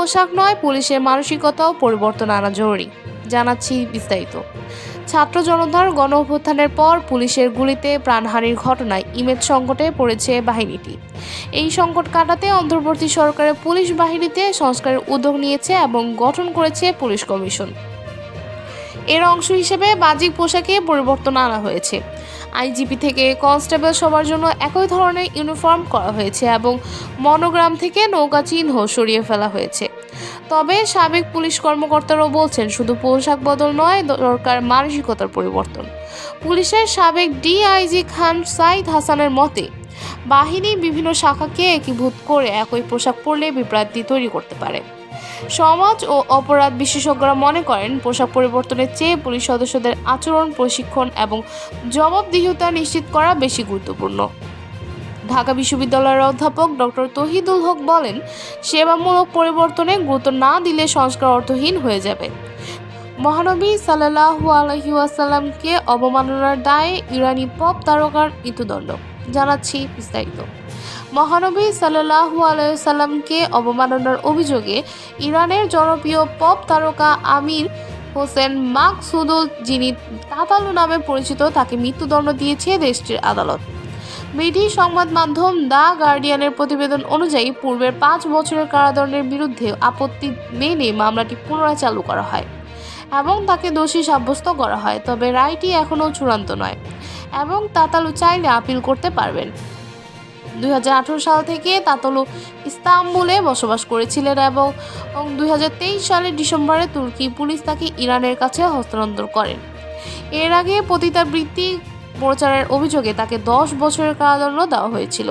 পোশাক নয়, পুলিশের মানসিকতাও পরিবর্তন আনা জরুরি। জানাচ্ছি বিস্তারিত। ছাত্র জনতার গণ অভ্যুত্থানের পর পুলিশের গুলিতে প্রাণহানির ঘটনায় ইমেজ সংকটে পড়েছে বাহিনীটি। এই সংকট কাটাতে অন্তর্বর্তী সরকারের পুলিশ বাহিনীতে সংস্কারের উদ্যোগ নিয়েছে এবং গঠন করেছে পুলিশ কমিশন। এর অংশ হিসেবে বাহ্যিক পোশাকে পরিবর্তন আনা হয়েছে। আইজিপি থেকে কনস্টেবল সবার জন্য একই ধরনের ইউনিফর্ম করা হয়েছে এবং মনোগ্রাম থেকে নৌকা চিহ্ন সরিয়ে ফেলা হয়েছে। তবে সাবেক পুলিশ কর্মকর্তারাও বলছেন, শুধু পোশাক বদল নয়, দরকার মানসিকতার পরিবর্তন। পুলিশের সাবেক ডিআইজি খান সাইদ হাসানের মতে, বাহিনী বিভিন্ন শাখাকে একীভূত করে একই পোশাক পরলে বিভ্রান্তি তৈরি করতে পারে। সমাজ ও অপরাধ বিশেষজ্ঞরা মনে করেন, পোশাক পরিবর্তনের চেয়ে পুলিশ সদস্যদের আচরণ, প্রশিক্ষণ এবং জবাবদিহিতা নিশ্চিত করা বেশি গুরুত্বপূর্ণ। ঢাকা বিশ্ববিদ্যালয়ের অধ্যাপক ডক্টর তৌহিদুল হক বলেন, সেবামূলক পরিবর্তনে গুরুত্ব না দিলে সংস্কার অর্থহীন হয়ে যাবে। মহানবী সাল্লাল্লাহু আলাইহি ওয়াসাল্লামকে অবমাননার দায়ে ইরানি পপ তারকার মৃত্যুদণ্ড। জানাচ্ছি বিস্তারিত। মহানবী সাল্লাল্লাহু আলাইহি ওয়াসাল্লামকে অবমাননার অভিযোগে ইরানের জনপ্রিয় পপ তারকা আমির হোসেন মাকসুদুল, যিনি তাতালু নামে পরিচিত, তাকে মৃত্যুদণ্ড দিয়েছে দেশটির আদালত। ব্রিটিশ সংবাদ মাধ্যম দ্য গার্ডিয়ানের প্রতিবেদন অনুযায়ী পূর্বের 5 বছরের কারাদণ্ডের বিরুদ্ধে আপত্তি মেনে মামলাটি পুনরায় চালু করা হয় এবং তাকে দোষী সাব্যস্ত করা হয়। তবে রায়টি এখনও চূড়ান্ত নয় এবং তাতালু চাইলে আপিল করতে পারবেন। 2018 সাল থেকে তাতালু ইস্তাম্বুলে বসবাস করেছিলেন এবং 2023 সালের ডিসেম্বরে তুর্কি পুলিশ তাকে ইরানের কাছে হস্তান্তর করেন। এর আগে পতিতাবৃত্তি প্রচারের অভিযোগে তাকে 10 বছরের কারাদণ্ড দেওয়া হয়েছিল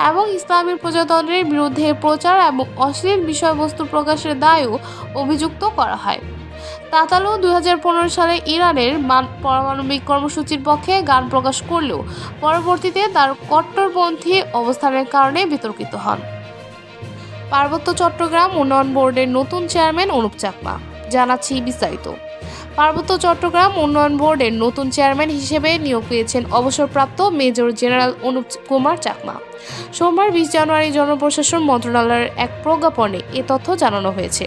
এবং ইসলামী প্রজাতন্ত্রের বিরুদ্ধে প্রচার এবং অশ্লীল বিষয়বস্তু প্রকাশের দায়েও অভিযুক্ত করা হয়। তাতালু 2015 সালে ইরানের পারমাণবিক কর্মসূচির পক্ষে গান প্রকাশ করলেও পরবর্তীতে তার কট্টরপন্থী অবস্থানের কারণে বিতর্কিত হন। পার্বত্য চট্টগ্রাম উন্নয়ন বোর্ডের নতুন চেয়ারম্যান অনুপ চাকমা। জানাচ্ছি বিস্তারিত। পার্বত্য চট্টগ্রাম উন্নয়ন বোর্ডের নতুন চেয়ারম্যান হিসেবে নিয়োগ পেয়েছেন অবসরপ্রাপ্ত মেজর জেনারেল অনুপ কুমার চাকমা। সোমবার 20 জানুয়ারি জনপ্রশাসন মন্ত্রণালয়ের এক প্রজ্ঞাপনে এ তথ্য জানানো হয়েছে।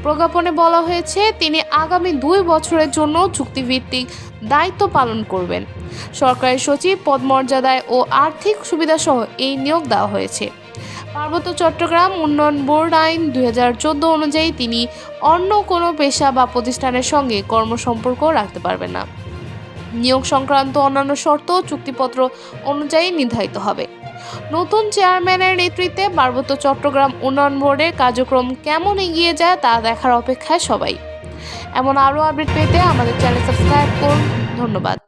প্রজ্ঞাপনে বলা হয়েছে, তিনি আগামী 2 বছরের জন্য চুক্তিভিত্তিক দায়িত্ব পালন করবেন। সরকারি সচিব পদমর্যাদায় ও আর্থিক সুবিধাসহ এই নিয়োগ দেওয়া হয়েছে। পার্বত্য চট্টগ্রাম উন্নয়ন বোর্ড আইন 2014 অনুযায়ী তিনি অন্য কোনো পেশা বা প্রতিষ্ঠানের সঙ্গে কর্মসম্পর্ক রাখতে পারবেন না। নিয়োগ সংক্রান্ত অন্যান্য শর্ত চুক্তিপত্র অনুযায়ী নির্ধারিত হবে। নতুন চেয়ারম্যানের নেতৃত্বে পার্বত্য চট্টগ্রাম উন্নয়ন বোর্ডের কার্যক্রম কেমন এগিয়ে যায় তা দেখার অপেক্ষায় সবাই। এমন আরও আপডেট পেতে আমাদের চ্যানেল সাবস্ক্রাইব করুন। ধন্যবাদ।